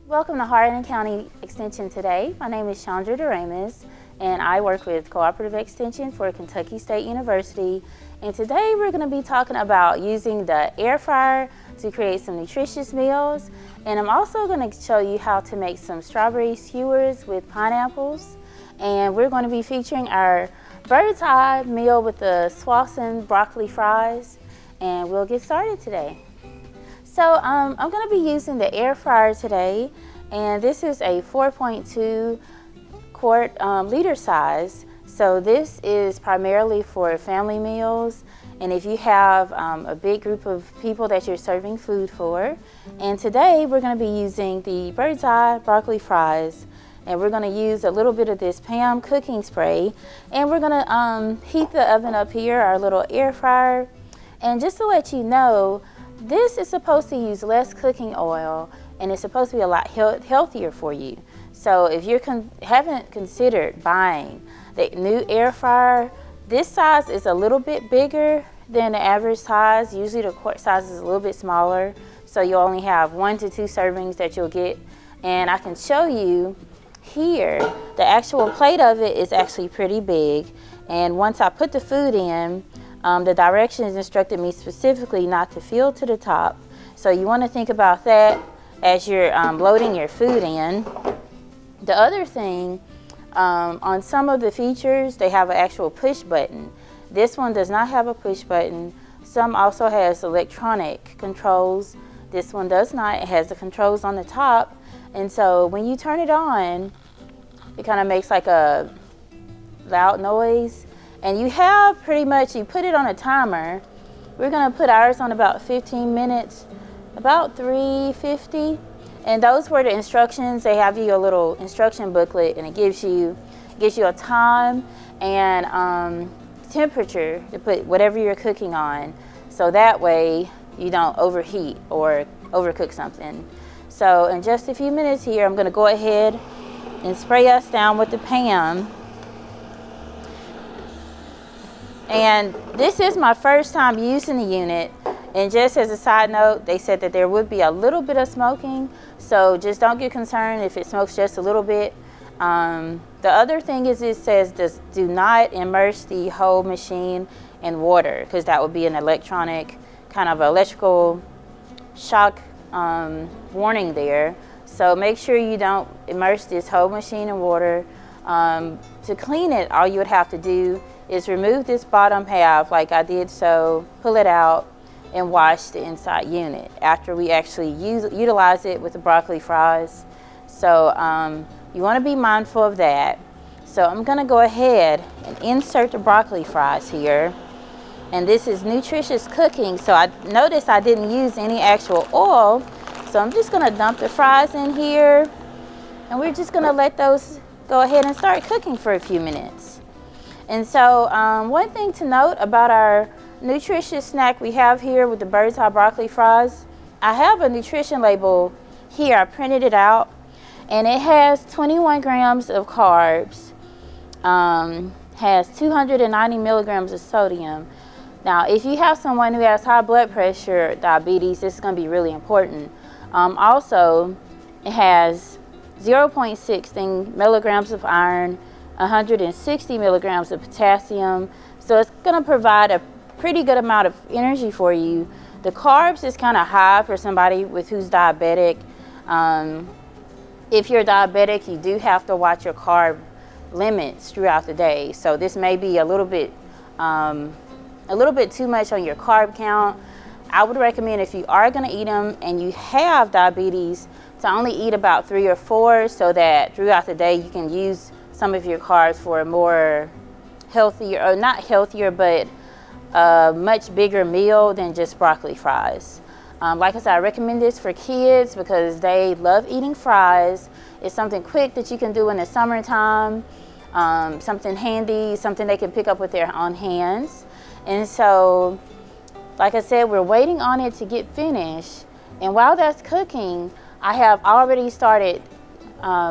Welcome to Hardin County Extension today. My name is Chandra Doremus and I work with Cooperative Extension for Kentucky State University. And today we're going to be talking about using the air fryer to create some nutritious meals. And I'm also going to show you how to make some strawberry skewers with pineapples. And we're going to be featuring our bird's eye meal with the Swanson broccoli fries. And we'll get started today. So I'm going to be using the air fryer today, and this is a 4.2 quart liter size. So this is primarily for family meals, and if you have a big group of people that you're serving food for. And today we're going to be using the bird's eye broccoli fries, and we're going to use a little bit of this Pam cooking spray, and we're going to heat the oven up here, our little air fryer. And just to let you know, this is supposed to use less cooking oil, and it's supposed to be a lot healthier for you. So if you haven't considered buying the new air fryer, this size is a little bit bigger than the average size. Usually the quart size is a little bit smaller, so you'll only have 1 to 2 servings that you'll get. And I can show you here, the actual plate of it is actually pretty big. And once I put the food in, the directions instructed me specifically not to fill to the top. So you want to think about that as you're loading your food in. The other thing, on some of the features, they have an actual push button. This one does not have a push button. Some also has electronic controls. This one does not. It has the controls on the top. And so when you turn it on, it kind of makes like a loud noise. And you have pretty much, you put it on a timer. We're gonna put ours on about 15 minutes, about 350. And those were the instructions. They have you a little instruction booklet, and it gives you a time and temperature to put whatever you're cooking on. So that way you don't overheat or overcook something. So in just a few minutes here, I'm gonna go ahead and spray us down with the Pam. And this is my first time using the unit, and just as a side note, they said that there would be a little bit of smoking, so just don't get concerned if it smokes just a little bit. The other thing is, it says do not immerse the whole machine in water, because that would be an electronic kind of electrical shock warning there. So make sure you don't immerse this whole machine in water. To clean it, all you would have to do is remove this bottom half like I did so, pull it out, and wash the inside unit after we actually utilize it with the broccoli fries. So you want to be mindful of that. So I'm going to go ahead and insert the broccoli fries here. And this is nutritious cooking, so I noticed I didn't use any actual oil. So I'm just going to dump the fries in here, and we're just going to let those go ahead and start cooking for a few minutes. And so one thing to note about our nutritious snack we have here with the bird's eye broccoli fries, I have a nutrition label here. I printed it out, and it has 21 grams of carbs, has 290 milligrams of sodium. Now, if you have someone who has high blood pressure, diabetes, this is going to be really important. Also, it has 0.16 milligrams of iron, 160 milligrams of potassium. So it's going to provide a pretty good amount of energy for you. The carbs is kind of high for somebody who's diabetic. If you're diabetic, you do have to watch your carb limits throughout the day. So this may be a little bit too much on your carb count. I would recommend, if you are going to eat them and you have diabetes, to only eat about 3 or 4, so that throughout the day you can use some of your carbs for a more healthier, or not healthier, but a much bigger meal than just broccoli fries. Like I said, I recommend this for kids because they love eating fries. It's something quick that you can do in the summertime, something handy, something they can pick up with their own hands. And so, like I said, we're waiting on it to get finished. And while that's cooking, I have already started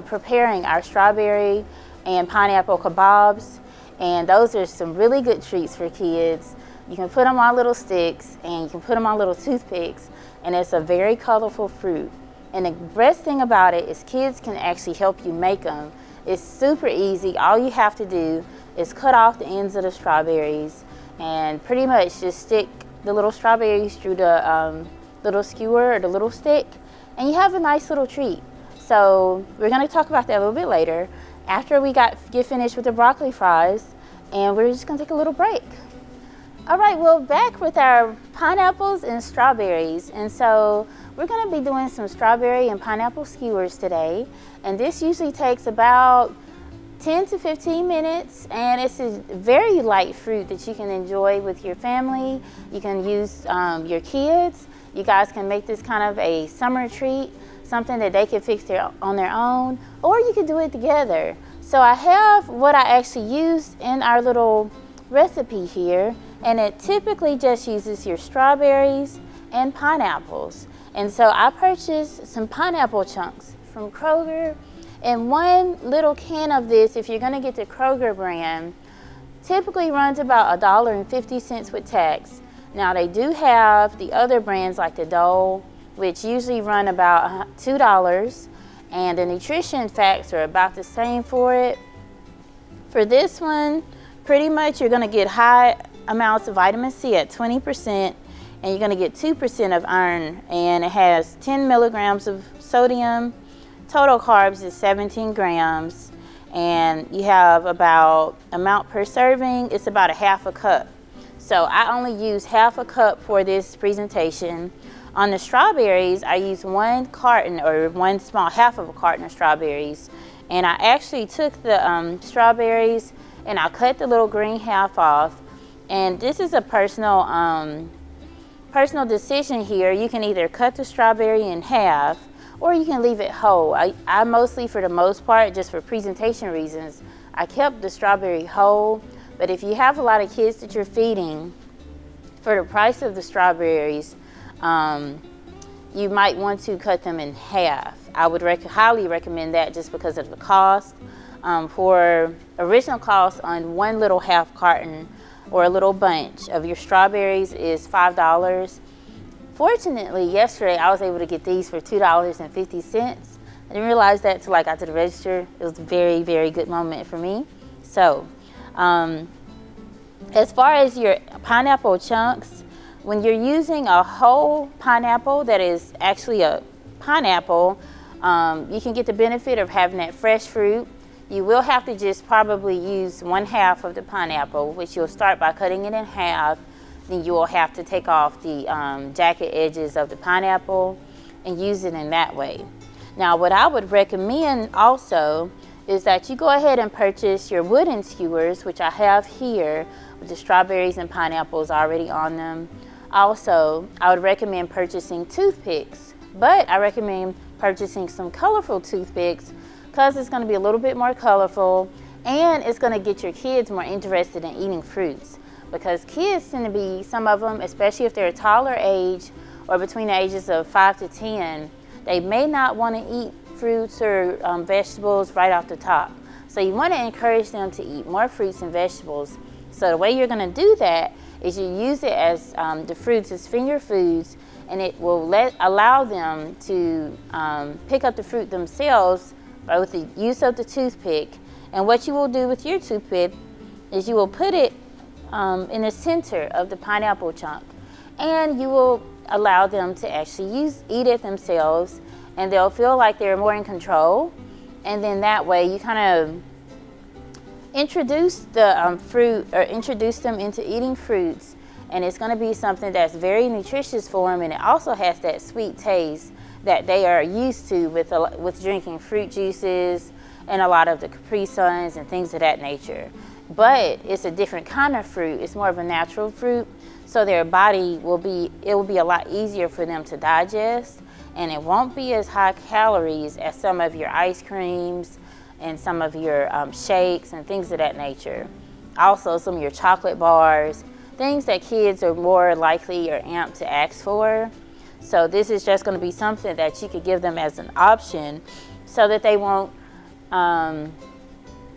preparing our strawberry and pineapple kabobs. And those are some really good treats for kids. You can put them on little sticks, and you can put them on little toothpicks, and it's a very colorful fruit. And the best thing about it is kids can actually help you make them. It's super easy. All you have to do is cut off the ends of the strawberries and pretty much just stick the little strawberries through the little skewer or the little stick, and you have a nice little treat. So we're going to talk about that a little bit later after we get finished with the broccoli fries, and we're just going to take a little break. All right, well, back with our pineapples and strawberries, and so we're going to be doing some strawberry and pineapple skewers today, and this usually takes about 10 to 15 minutes, and it's a very light fruit that you can enjoy with your family. You can use your kids. You guys can make this kind of a summer treat, something that they can fix on their own, or you can do it together. So I have what I actually used in our little recipe here, and it typically just uses your strawberries and pineapples. And so I purchased some pineapple chunks from Kroger, and one little can of this, if you're going to get the Kroger brand, typically runs about $1.50 with tax. Now they do have the other brands like the Dole, which usually run about $2, and the nutrition facts are about the same for it. For this one, pretty much you're going to get high amounts of vitamin C at 20%, and you're going to get 2% of iron, and it has 10 milligrams of sodium. Total carbs is 17 grams, and you have about amount per serving, it's about a half a cup. So I only use half a cup for this presentation. On the strawberries, I use one carton, or one small half of a carton of strawberries, and I actually took the strawberries and I cut the little green half off. And this is a personal decision here. You can either cut the strawberry in half, or you can leave it whole. I mostly, for the most part, just for presentation reasons, I kept the strawberry whole. But if you have a lot of kids that you're feeding, for the price of the strawberries, you might want to cut them in half. I would highly recommend that just because of the cost. For original cost on one little half carton or a little bunch of your strawberries is $5. Fortunately, yesterday I was able to get these for $2.50. I didn't realize that until I got to the register. It was a very, very good moment for me. So, as far as your pineapple chunks, when you're using a whole pineapple that is actually a pineapple, you can get the benefit of having that fresh fruit. You will have to just probably use one half of the pineapple, which you'll start by cutting it in half. Then you will have to take off the jagged edges of the pineapple and use it in that way. Now, what I would recommend also is that you go ahead and purchase your wooden skewers, which I have here with the strawberries and pineapples already on them. Also, I would recommend purchasing toothpicks, but I recommend purchasing some colorful toothpicks because it's going to be a little bit more colorful, and it's going to get your kids more interested in eating fruits. Because kids tend to be, some of them, especially if they're a taller age or between the ages of 5 to 10, they may not want to eat fruits or vegetables right off the top. So you want to encourage them to eat more fruits and vegetables. So the way you're going to do that is you use it as the fruits as finger foods, and it will allow them to pick up the fruit themselves with the use of the toothpick. And what you will do with your toothpick is you will put it in the center of the pineapple chunk, and you will allow them to actually eat it themselves, and they'll feel like they're more in control. And then that way you kind of introduce the fruit, or introduce them into eating fruits, and it's going to be something that's very nutritious for them, and it also has that sweet taste that they are used to with drinking fruit juices and a lot of the Capri Suns and things of that nature. But it's a different kind of fruit. It's more of a natural fruit, so their body will be a lot easier for them to digest, and it won't be as high calories as some of your ice creams and some of your shakes and things of that nature. Also, some of your chocolate bars, things that kids are more likely or amped to ask for. So this is just going to be something that you could give them as an option so that they won't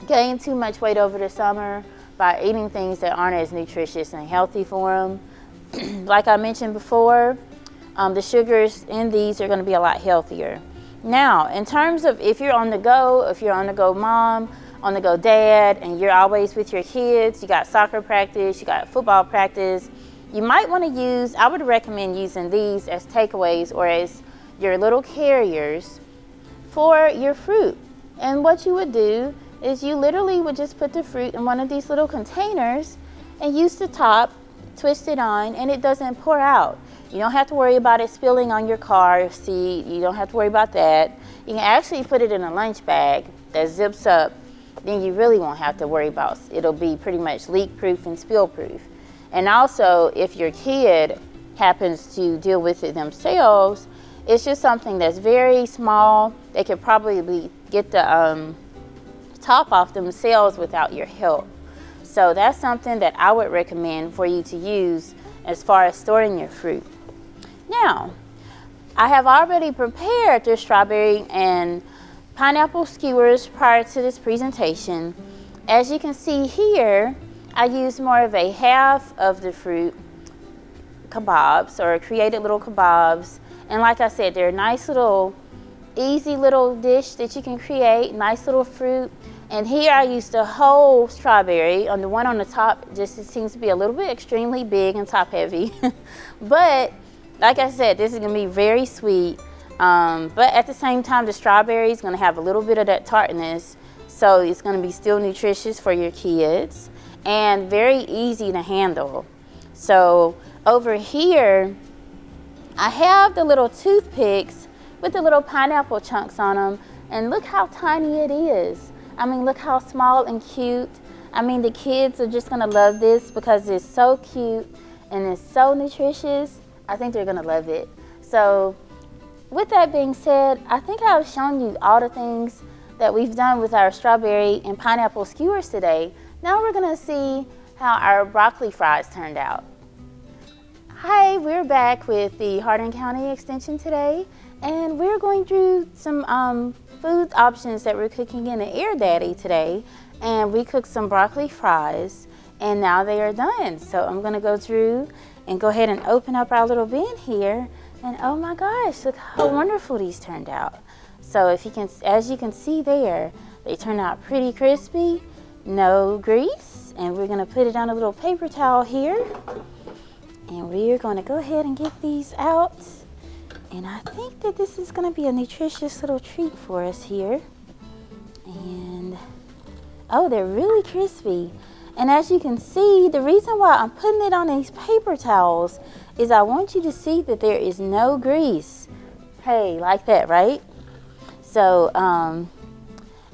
gain too much weight over the summer by eating things that aren't as nutritious and healthy for them. Like I mentioned before, the sugars in these are going to be a lot healthier. Now, in terms of if you're on the go, if you're on the go mom, on the go dad, and you're always with your kids, you got soccer practice, you got football practice, you might want to use, I would recommend using these as takeaways or as your little carriers for your fruit. And what you would do is you literally would just put the fruit in one of these little containers and use the top, twist it on, and it doesn't pour out. You don't have to worry about it spilling on your car seat. You don't have to worry about that. You can actually put it in a lunch bag that zips up. Then you really won't have to worry about it. It'll be pretty much leak proof and spill proof. And also, if your kid happens to deal with it themselves, it's just something that's very small. They could probably get the top off themselves without your help. So that's something that I would recommend for you to use as far as storing your fruit. Now, I have already prepared the strawberry and pineapple skewers prior to this presentation. As you can see here, I used more of a half of the fruit kabobs, or created little kabobs. And like I said, they're a nice little, easy little dish that you can create, nice little fruit. And here I used the whole strawberry. On the one on the top, just it seems to be a little bit extremely big and top heavy. But like I said, this is gonna be very sweet. But at the same time, the strawberry is gonna have a little bit of that tartness. So it's gonna be still nutritious for your kids and very easy to handle. So over here, I have the little toothpicks with the little pineapple chunks on them. And look how tiny it is. I mean, look how small and cute. I mean, the kids are just gonna love this because it's so cute and it's so nutritious. I think they're gonna love it. So with that being said, I think I've shown you all the things that we've done with our strawberry and pineapple skewers today. Now we're gonna see how our broccoli fries turned out. Hi, we're back with the Hardin County Extension today, and we're going through some food options that we're cooking in the Air Daddy today. And we cooked some broccoli fries, and now they are done. So I'm gonna go through and go ahead and open up our little bin here. And oh my gosh, look how wonderful these turned out. So if you can, as you can see there, they turned out pretty crispy, no grease. And we're gonna put it on a little paper towel here. And we're gonna go ahead and get these out. And I think that this is gonna be a nutritious little treat for us here. And, oh, they're really crispy. And as you can see, the reason why I'm putting it on these paper towels is I want you to see that there is no grease. Hey, like that, right? So,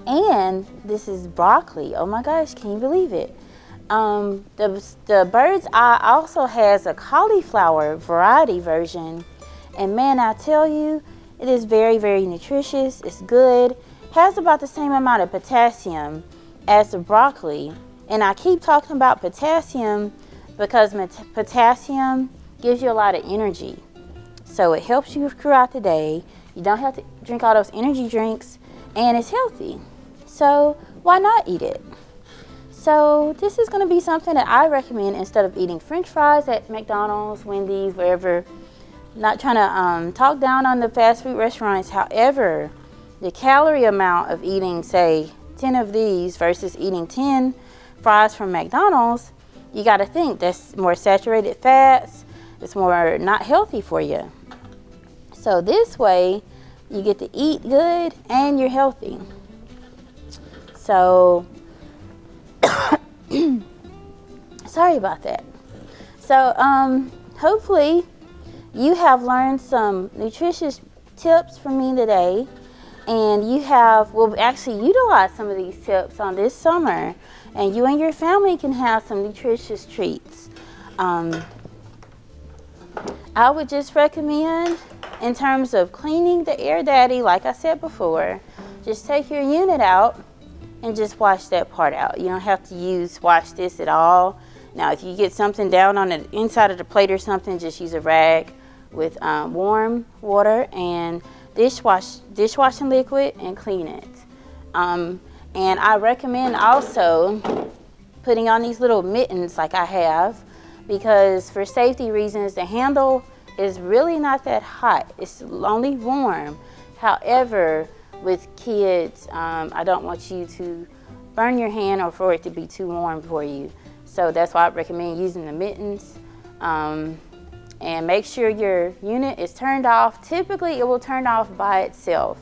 and this is broccoli. Oh my gosh, can you believe it? The Bird's Eye also has a cauliflower variety version. And man, I tell you, it is very, very nutritious. It's good. Has about the same amount of potassium as the broccoli. And I keep talking about potassium because potassium gives you a lot of energy. So it helps you throughout the day. You don't have to drink all those energy drinks, and it's healthy. So why not eat it? So this is going to be something that I recommend instead of eating French fries at McDonald's, Wendy's, wherever. Not trying to talk down on the fast food restaurants. However, the calorie amount of eating, say, 10 of these versus eating 10 fries from McDonald's, you got to think that's more saturated fats. It's more not healthy for you. So this way, you get to eat good and you're healthy. So, sorry about that. So, hopefully, you have learned some nutritious tips from me today, and you will actually utilize some of these tips on this summer, and you and your family can have some nutritious treats. I would just recommend, in terms of cleaning the Air Daddy, like I said before, just take your unit out and just wash that part out. You don't have to wash this at all. Now, if you get something down on the inside of the plate or something, just use a rag with warm water and dishwashing liquid and clean it. And I recommend also putting on these little mittens like I have, because for safety reasons, the handle is really not that hot. It's only warm. However, with kids, I don't want you to burn your hand or for it to be too warm for you. So that's why I recommend using the mittens. And make sure your unit is turned off. Typically, it will turn off by itself.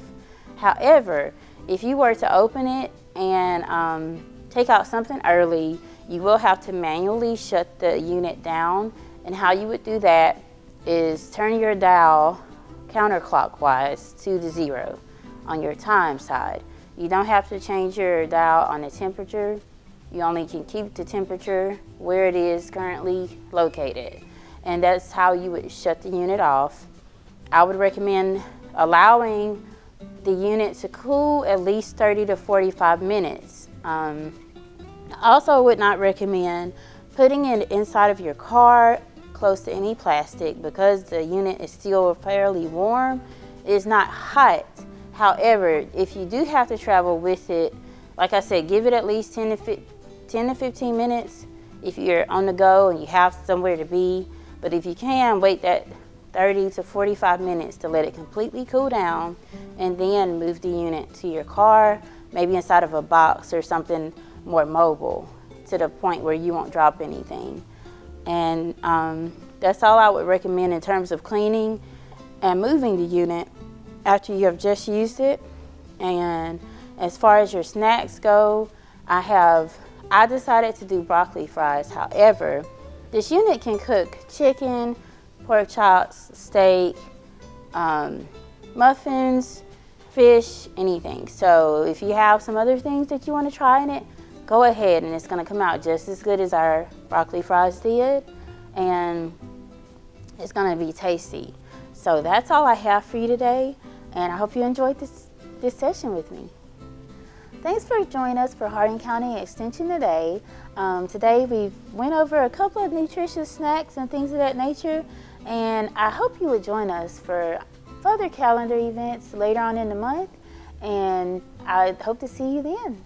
However, if you were to open it and take out something early, you will have to manually shut the unit down. And how you would do that is turn your dial counterclockwise to the 0 on your time side. You don't have to change your dial on the temperature. You only can keep the temperature where it is currently located. And that's how you would shut the unit off. I would recommend allowing the unit to cool at least 30 to 45 minutes. I also would not recommend putting it inside of your car close to any plastic because the unit is still fairly warm. It's not hot. However, if you do have to travel with it, like I said, give it at least 10 to 15 minutes if you're on the go and you have somewhere to be. But if you can, wait that 30 to 45 minutes to let it completely cool down and then move the unit to your car, maybe inside of a box or something more mobile to the point where you won't drop anything. And that's all I would recommend in terms of cleaning and moving the unit after you have just used it. And as far as your snacks go, I decided to do broccoli fries. However, this unit can cook chicken, pork chops, steak, muffins, fish, anything. So if you have some other things that you want to try in it, go ahead, and it's going to come out just as good as our broccoli fries did, and it's going to be tasty. So that's all I have for you today, and I hope you enjoyed this session with me. Thanks for joining us for Hardin County Extension today. Today we went over a couple of nutritious snacks and things of that nature, and I hope you would join us for further calendar events later on in the month, and I hope to see you then.